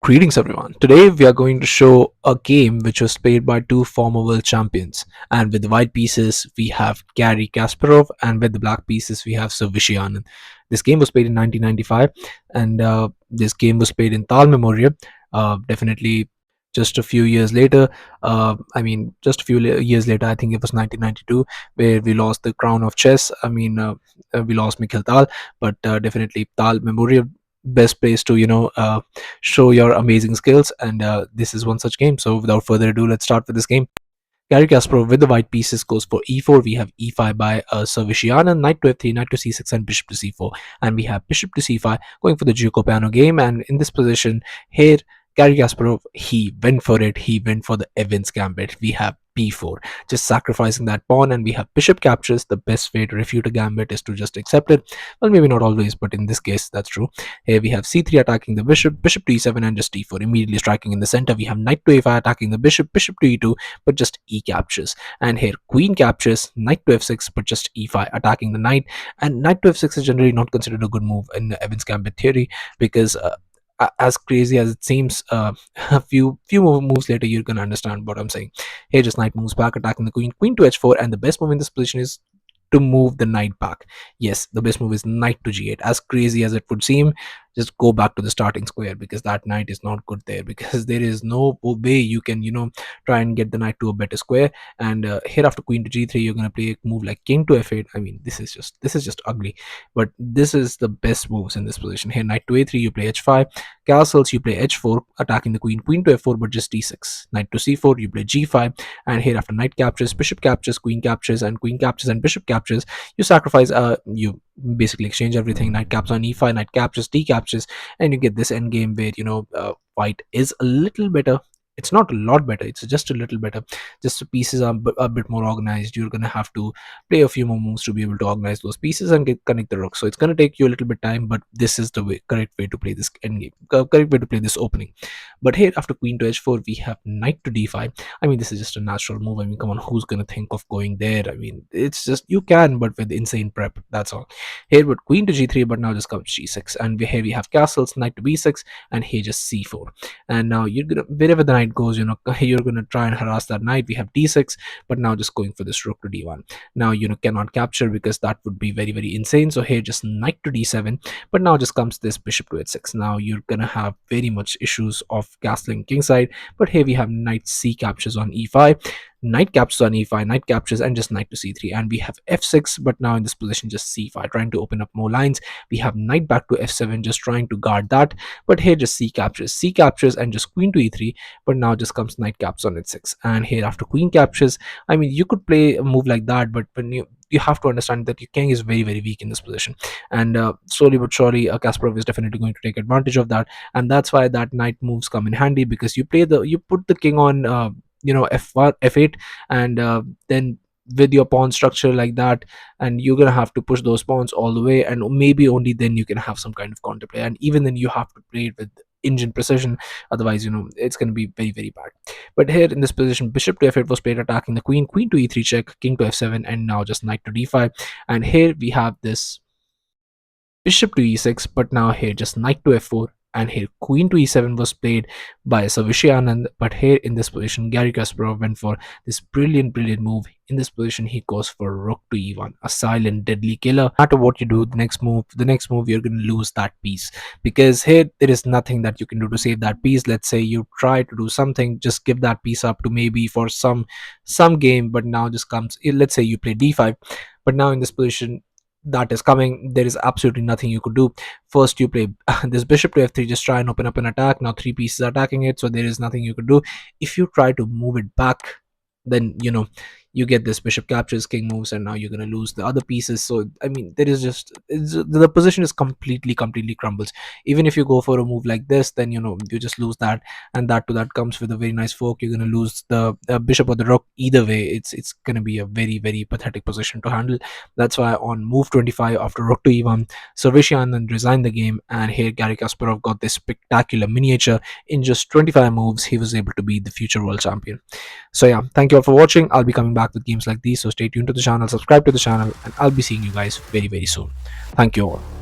Greetings everyone. Today we are going to show a game which was played by two former world champions. And with the white pieces we have Garry Kasparov, and with the black pieces we have Anand. This game was played in 1995, and this game was played in Tal Memorial. Definitely just a few years later. Just a few years later. I think it was 1992, where we lost the crown of chess. We lost Mikhail Tal, but definitely Tal Memorial, best place to show your amazing skills, and this is one such game. So without further ado, let's start with this game. Garry Kasparov with the white pieces goes for e4. We have e5 by Anand, knight to f3, knight to c6, and bishop to c4. And we have bishop to c5 going for the Giacomo game. And in this position here, Garry Kasparov, he went for it. He went for the Evans Gambit. We have b4, just sacrificing that pawn, and we have bishop captures. The best way to refute a gambit is to just accept it. Well, maybe not always, but in this case that's true. Here we have c3 attacking the bishop, bishop to e7, and just e4 immediately striking in the center. We have knight to a5 attacking the bishop, bishop to e2, but just e captures. And here queen captures, knight to f6, but just e5 attacking the knight. And knight to f6 is generally not considered a good move in the Evans Gambit theory, because as crazy as it seems, a few moves later you're gonna understand what I'm saying. Here just knight moves back attacking the queen, queen to h4, and the best move in this position is to move the knight back. Yes, the best move is knight to g8. As crazy as it would seem, just go back to the starting square, because that knight is not good there, because there is no way you can try and get the knight to a better square. And here after queen to g3 you're going to play a move like king to f8. This is just ugly, but this is the best moves in this position. Here knight to a3, you play h5, castles, you play h4 attacking the queen, queen to f4, but just d6, knight to c4, you play g5. And here after knight captures, bishop captures, queen captures, and queen captures and bishop captures, you sacrifice, you basically exchange everything. Knight caps on e5, knight captures, d captures, and you get this endgame where white is a little better. It's not a lot better, it's just a little better. Just the pieces are a bit more organized. You're gonna have to play a few more moves to be able to organize those pieces and connect the rook. So it's gonna take you a little bit time, but this is the correct way to play this endgame, correct way to play this opening. But here after queen to h4 we have knight to d5. This is just a natural move. Come on, who's gonna think of going there? It's just, you can, but with insane prep, that's all. Here with queen to g3, but now just comes g6, and here we have castles, knight to b6, and here just c4. And now you're gonna, wherever the knight goes, you're gonna try and harass that knight. We have d6, but now just going for this rook to d1. Now cannot capture, because that would be very, very insane. So here just knight to d7, but now just comes this bishop to h6. Now you're gonna have very much issues of castling kingside, but here we have knight c captures on e5, knight captures on e5, knight captures, and just knight to c3. And we have f6, but now in this position just c5, trying to open up more lines. We have knight back to f7, just trying to guard that, but here just c captures, and just queen to e3, but now just comes knight caps on h6. And here after queen captures, you could play a move like that, but when you have to understand that your king is very, very weak in this position, and slowly but surely Kasparov is definitely going to take advantage of that. And that's why that knight moves come in handy, because you put the king on f1 f8, and then with your pawn structure like that, and you're gonna have to push those pawns all the way, and maybe only then you can have some kind of counterplay. And even then you have to play it with engine precision, otherwise it's going to be very, very bad. But here in this position bishop to f8 was played attacking the queen, queen to e3 check, king to f7, and now just knight to d5. And here we have this bishop to e6, but now here just knight to f4, and here queen to e7 was played by Anand. But here in this position Garry Kasparov went for this brilliant move. In this position he goes for rook to e1, a silent deadly killer. No matter what you do, the next move you're going to lose that piece, because here there is nothing that you can do to save that piece. Let's say you try to do something, just give that piece up to maybe for some game, but now just comes, let's say you play d5, but now in this position that is coming, there is absolutely nothing you could do. First you play this bishop to f3, just try and open up an attack. Now three pieces are attacking it, so there is nothing you could do. If you try to move it back, then you get this bishop captures, king moves, and now you're going to lose the other pieces. So there is just, the position is completely crumbles. Even if you go for a move like this, then you just lose that, and that comes with a very nice fork. You're going to lose the bishop or the rook. Either way, it's going to be a very, very pathetic position to handle. That's why on move 25 after rook to e1, Anand resigned the game, and here Garry Kasparov got this spectacular miniature. In just 25 moves he was able to be the future world champion. So yeah, thank you all for watching. I'll be coming back with games like these, so stay tuned to the channel, subscribe to the channel, and I'll be seeing you guys very, very soon. Thank you all.